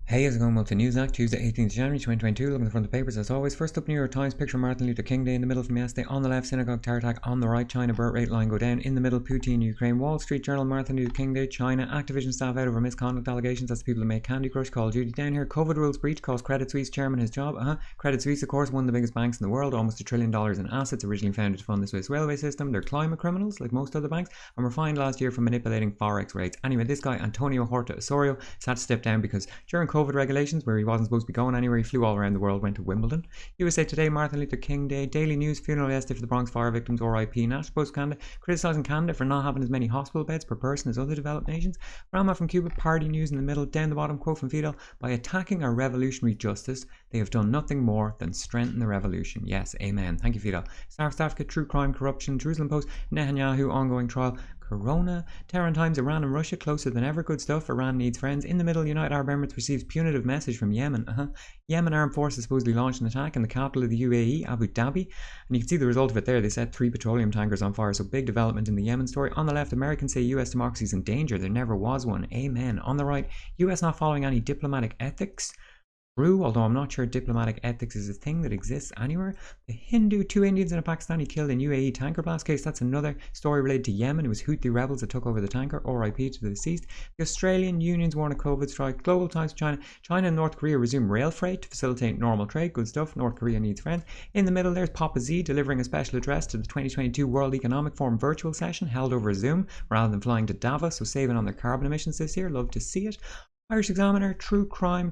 Hey, how's it going? Welcome to News Act, Tuesday, 18th January 2022. Looking at the front of the papers as always. First up, New York Times, picture Martin Luther King Day in the middle from yesterday. On the left, synagogue terror attack. On the right, China birth rate line go down. In the middle, Putin, Ukraine. Wall Street Journal, Martin Luther King Day. China, Activision staff out over misconduct allegations. That's the people who make Candy Crush. Call of Duty. Down here, COVID rules breach cost Credit Suisse chairman his job. Credit Suisse, of course, one of the biggest banks in the world. Almost $1 trillion in assets. Originally founded to fund the Swiss railway system. They're climate criminals, like most other banks, and were fined last year for manipulating forex rates. Anyway, this guy, Antonio Horta Osorio, has had to step down because during COVID regulations, where he wasn't supposed to be going anywhere, he flew all around the world, went to Wimbledon. USA Today, Martin Luther King Day. Daily News, funeral yesterday for the Bronx fire victims, RIP. National Post Canada, criticising Canada for not having as many hospital beds per person as other developed nations. Rama from Cuba, party news in the middle. Down the bottom, quote from Fidel, by attacking our revolutionary justice, they have done nothing more than strengthen the revolution. Yes, amen. Thank you, Fidel. South Africa, true crime, corruption. Jerusalem Post, Netanyahu, ongoing trial. Corona, Tehran Times, Iran and Russia closer than ever. Good stuff. Iran needs friends. In the middle, United Arab Emirates receives punitive message from Yemen. Yemen armed forces supposedly launched an attack in the capital of the UAE, Abu Dhabi, and you can see the result of it there. They set 3 petroleum tankers on fire. So big development in the Yemen story. On the left, Americans say US democracy is in danger. There never was one. Amen. On the right, US not following any diplomatic ethics. True, although I'm not sure diplomatic ethics is a thing that exists anywhere. The Hindu, 2 Indians and a Pakistani killed in UAE tanker blast case. That's another story related to Yemen. It was Houthi rebels that took over the tanker. RIP to the deceased. The Australian unions warn of COVID strike. Global Times, China. China and North Korea resume rail freight to facilitate normal trade. Good stuff. North Korea needs friends. In the middle, there's Papa Z delivering a special address to the 2022 World Economic Forum virtual session held over Zoom rather than flying to Davos, so saving on their carbon emissions this year. Love to see it. Irish Examiner, true crime,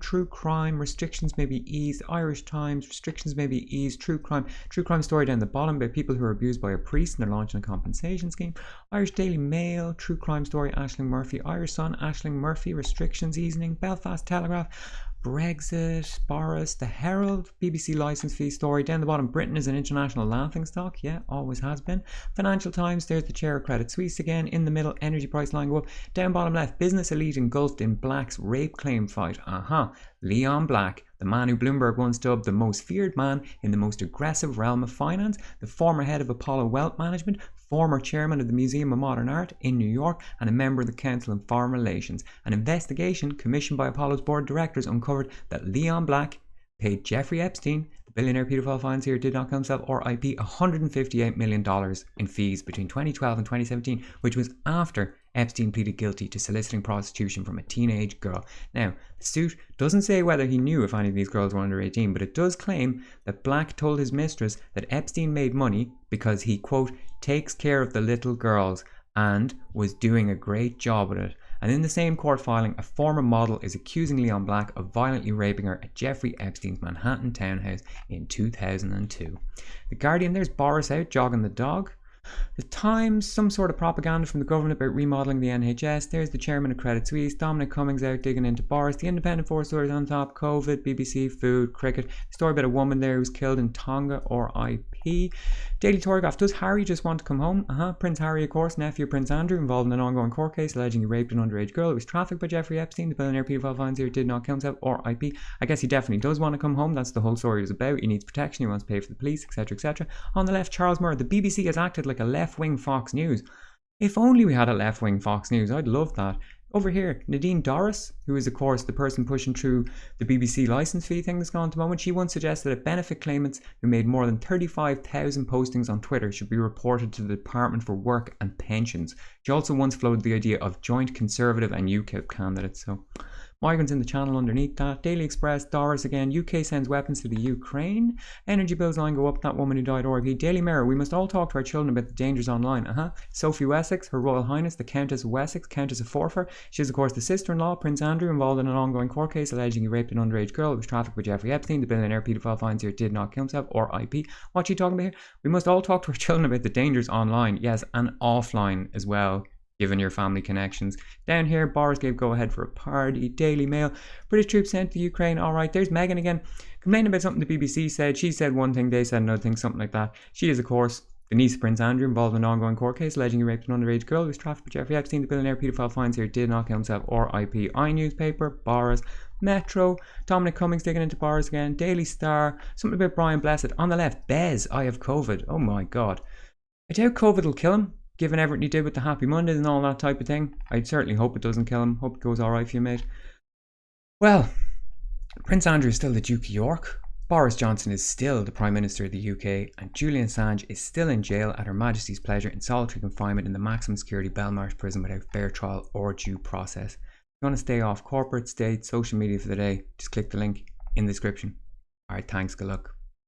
restrictions may be eased. Irish Times, restrictions may be eased. True crime story down the bottom about people who are abused by a priest and they're launching a compensation scheme. Irish Daily Mail, true crime story, Aisling Murphy. Irish Sun, Aisling Murphy, restrictions easing. Belfast Telegraph, Brexit, Boris. The Herald, BBC licence fee story. Down the bottom, Britain is an international laughingstock. Yeah, always has been. Financial Times, there's the chair of Credit Suisse again. In the middle, energy price line go up. Down bottom left, business elite engulfed in Black's rape claim fight. Leon Black, the man who Bloomberg once dubbed the most feared man in the most aggressive realm of finance, the former head of Apollo Wealth Management, former chairman of the Museum of Modern Art in New York, and a member of the Council on Foreign Relations. An investigation commissioned by Apollo's board of directors uncovered that Leon Black paid Jeffrey Epstein, the billionaire paedophile financier did not kill himself, or IP, $158 million in fees between 2012 and 2017, which was after Epstein pleaded guilty to soliciting prostitution from a teenage girl. Now, the suit doesn't say whether he knew if any of these girls were under 18, but it does claim that Black told his mistress that Epstein made money because he, quote, takes care of the little girls and was doing a great job at it. And in the same court filing, a former model is accusing Leon Black of violently raping her at Jeffrey Epstein's Manhattan townhouse in 2002. The Guardian, there's Boris out jogging the dog. The Times, some sort of propaganda from the government about remodelling the NHS. There's the chairman of Credit Suisse, Dominic Cummings out digging into Boris. The Independent, 4 stories on top, COVID, BBC, food, cricket. Story about a woman there who was killed in Tonga, RIP. Daily Telegraph, does Harry just want to come home? Prince Harry, of course, nephew of Prince Andrew, involved in an ongoing court case alleging he raped an underage girl. It was trafficked by Jeffrey Epstein, the billionaire paedophile financier did not kill himself, RIP. I guess he definitely does want to come home. That's the whole story is about. He needs protection, he wants to pay for the police, etc, etc. On the left, Charles Moore, the BBC has acted like a left-wing Fox News. If only we had a left-wing Fox News, I'd love that. Over here, Nadine Dorris, who is of course the person pushing through the BBC licence fee thing that's gone on at the moment, she once suggested that benefit claimants who made more than 35,000 postings on Twitter should be reported to the Department for Work and Pensions. She also once floated the idea of joint Conservative and UKIP candidates. So, migrants in the channel underneath that. Daily Express, Doris again, UK sends weapons to the Ukraine. Energy bills line go up, that woman who died RIP. Daily Mirror, we must all talk to our children about the dangers online. Sophie Wessex, Her Royal Highness, the Countess of Wessex, Countess of Forfar. She is of course the sister-in-law, Prince Andrew, involved in an ongoing court case alleging he raped an underage girl who was trafficked by Jeffrey Epstein, the billionaire paedophile financier did not kill himself, RIP. What's she talking about here? We must all talk to our children about the dangers online, yes, and offline as well, given your family connections. Down here, Boris gave go-ahead for a party. Daily Mail, British troops sent to Ukraine. Alright, there's Meghan again, complaining about something the BBC said. She said one thing, they said another thing, something like that. She is, of course, the niece of Prince Andrew, involved in an ongoing court case alleging he raped an underage girl who was trafficked by Jeffrey Epstein, the billionaire paedophile financier did not kill himself, RIP. iNewspaper, Boris. Metro, Dominic Cummings digging into Boris again. Daily Star, something about Brian Blessed. On the left, Bez, I have COVID. Oh my god. I doubt COVID will kill him, given everything he did with the Happy Mondays and all that type of thing. I certainly hope it doesn't kill him. Hope it goes alright for you, mate. Well, Prince Andrew is still the Duke of York. Boris Johnson is still the Prime Minister of the UK, and Julian Assange is still in jail at Her Majesty's pleasure in solitary confinement in the maximum security Belmarsh prison without fair trial or due process. If you want to stay off corporate, state, social media for the day, just click the link in the description. Alright, thanks, good luck.